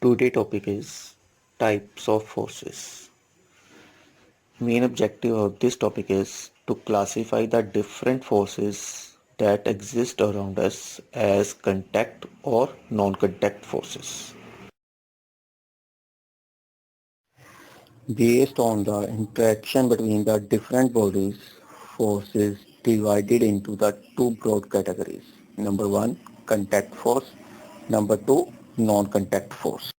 Today topic is types of forces. Main objective of this topic is to classify the different forces that exist around us as contact or non-contact forces. Based on the interaction between the different bodies, forces divided into the two broad categories. Number one, contact force. Number two, non-contact force.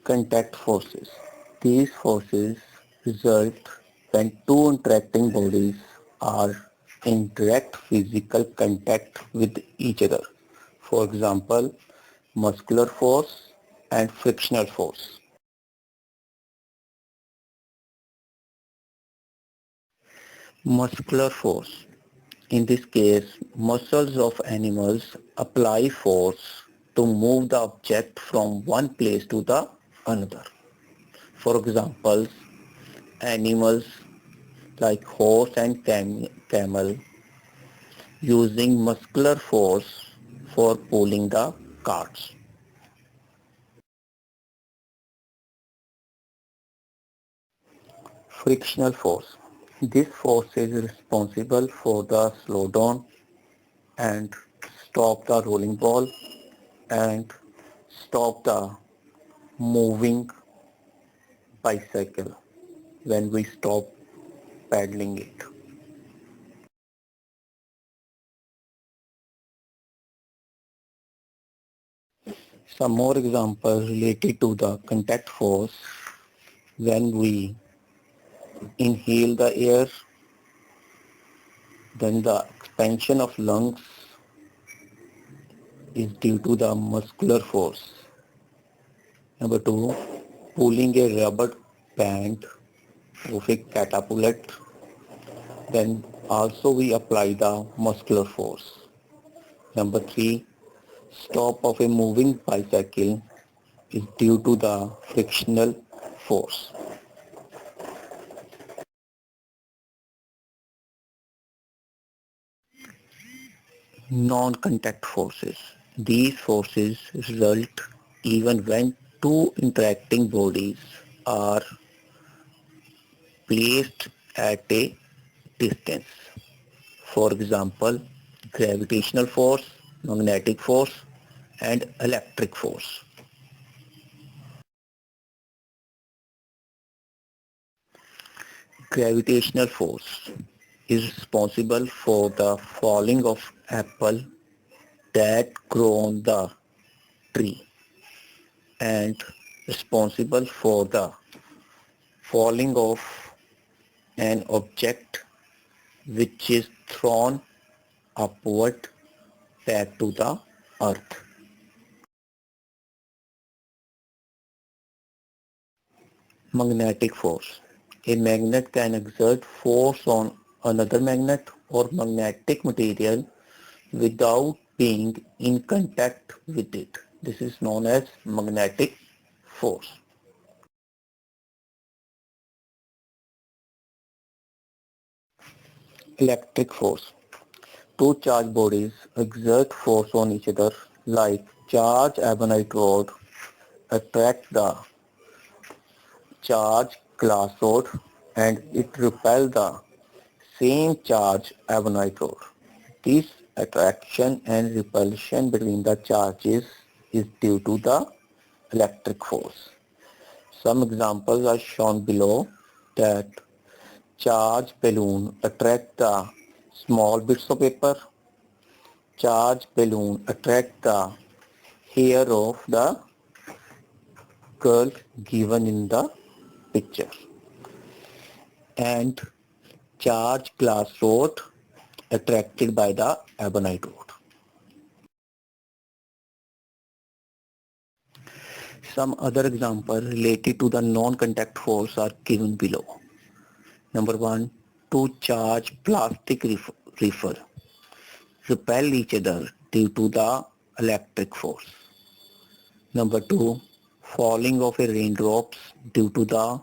Contact forces. These forces result when two interacting bodies are in direct physical contact with each other. For example, muscular force and frictional force. Muscular force. In this case, muscles of animals apply force to move the object from one place to the another. For example, animals like horse and camel using muscular force for pulling the carts. Frictional force. This force is responsible for the slowdown and stop the rolling ball and stop the moving bicycle when we stop paddling it. Some more examples related to the contact force. When we inhale the air, then the expansion of lungs is due to the muscular force. Number two, pulling a rubber band of a catapult, then also we apply the muscular force. Number three, stop of a moving bicycle is due to the frictional force. Non-contact forces. These forces result even when two interacting bodies are placed at a distance. For example, gravitational force, magnetic force, and electric force. Gravitational force is responsible for the falling of apple that grow on the tree and responsible for the falling of an object which is thrown upward back to the earth. Magnetic force. A magnet can exert force on another magnet or magnetic material without being in contact with it. This is known as magnetic force. Electric force. Two charged bodies exert force on each other like charged ebonite rod attract the charged glass rod and it repel the same charged ebonite rod. This attraction and repulsion between the charges is due to the electric force. Some examples are shown below that charged balloon attract the small bits of paper. Charged balloon attract the hair of the girl given in the picture. And charged glass rod attracted by the ebonite rod. Some other examples related to the non-contact force are given below. Number one, two charged plastic reefer repel each other due to the electric force. Number two, falling of a raindrops due to the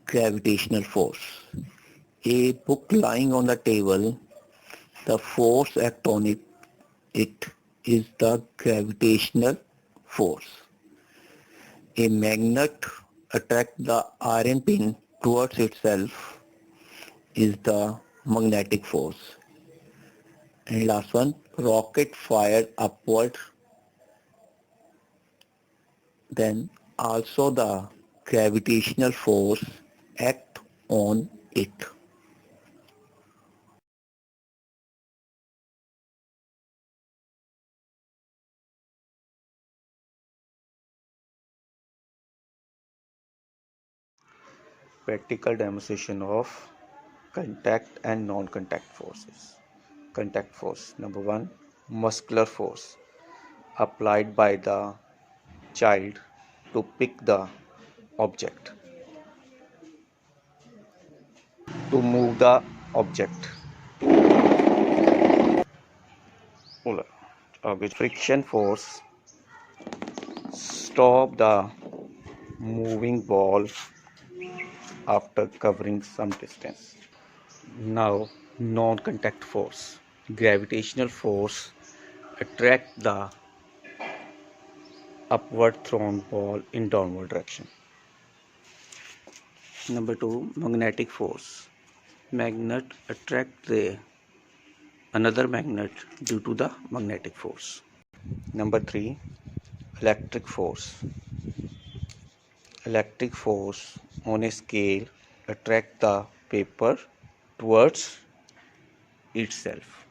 gravitational force. A book lying on the table The force act on it is the gravitational force. A magnet attracts the iron pin towards itself is the magnetic force. And last one, rocket fired upward, then also the gravitational force act on it. Practical demonstration of contact and non-contact forces. Contact force. Number one, muscular force applied by the child to pick the object, to move the object. With friction force, stop the moving ball after covering some distance. Now, non-contact force. Gravitational force attract the upward thrown ball in downward direction. Number two, magnetic force. Magnet attract the another magnet due to the magnetic force. Number three, electric force. Electric force on a scale attract the paper towards itself.